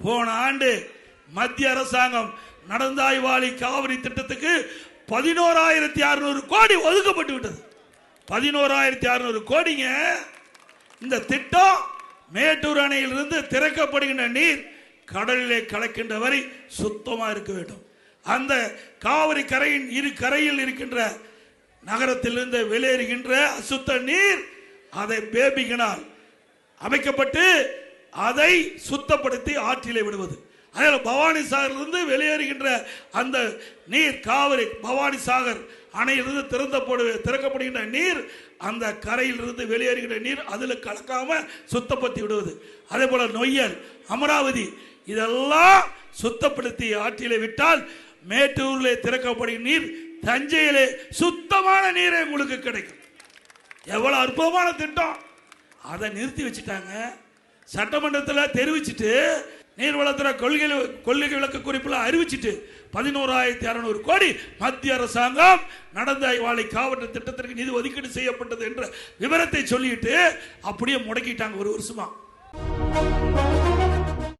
போன ஆண்டு மத்திய அரசாங்கம் நடந்தாய்வாளி காவிரி திட்டத்துக்கு 11,600 கோடி ஒதுக்கப்பட்டு விட்டது. 11,600 கோடிங்க. இந்த திட்டம் மேட்டூர் அணையிலிருந்து திறக்கப்படுகின்ற நீர் கடலிலே கலக்கின்ற வரை சுத்தமாக இருக்க வேண்டும். அந்த காவிரி கரையின் இரு கரையில் இருக்கின்ற நகரத்திலிருந்து வெளியேறுகின்ற அசுத்த நீர் அதை பேபிகளால் அமைக்கப்பட்டு அதை சுத்தப்படுத்தி ஆற்றிலே விடுவது. அதில் பவானி சாகரிலிருந்து வெளியேறுகின்ற அந்த நீர் காவிரி பவானி சாகர் அணையிலிருந்து திறக்கப்படுகின்ற நீர் அந்த கரையிலிருந்து வெளியேறுகின்ற நீர் அதில் கலக்காம சுத்தப்படுத்தி விடுவது. அதே போல நொய்யல், அமராவதி இதெல்லாம் சுத்தப்படுத்தி ஆற்றிலே விட்டால் மேட்டூரில் திறக்கப்படுகிற நீர் தஞ்சையிலே சுத்தமான நீரே உங்களுக்கு கிடைக்கும். எவ்வளவு அற்புதமான திட்டம். அதை நிறுத்தி வச்சுட்டாங்க. சட்டமன்றத்தில் தெரிவிச்சுட்டு நீர்வளத்துறை கொள்கை விளக்க குறிப்பில் அறிவிச்சுட்டு 11,600 கோடி மத்திய அரசாங்கம் நடந்தாய்வாளி காவிரி திட்டத்திற்கு நிதி ஒதுக்கீடு செய்யப்பட்டது என்ற விவரத்தை சொல்லிட்டு அப்படியே முடக்கிட்டாங்க ஒரு வருஷமா.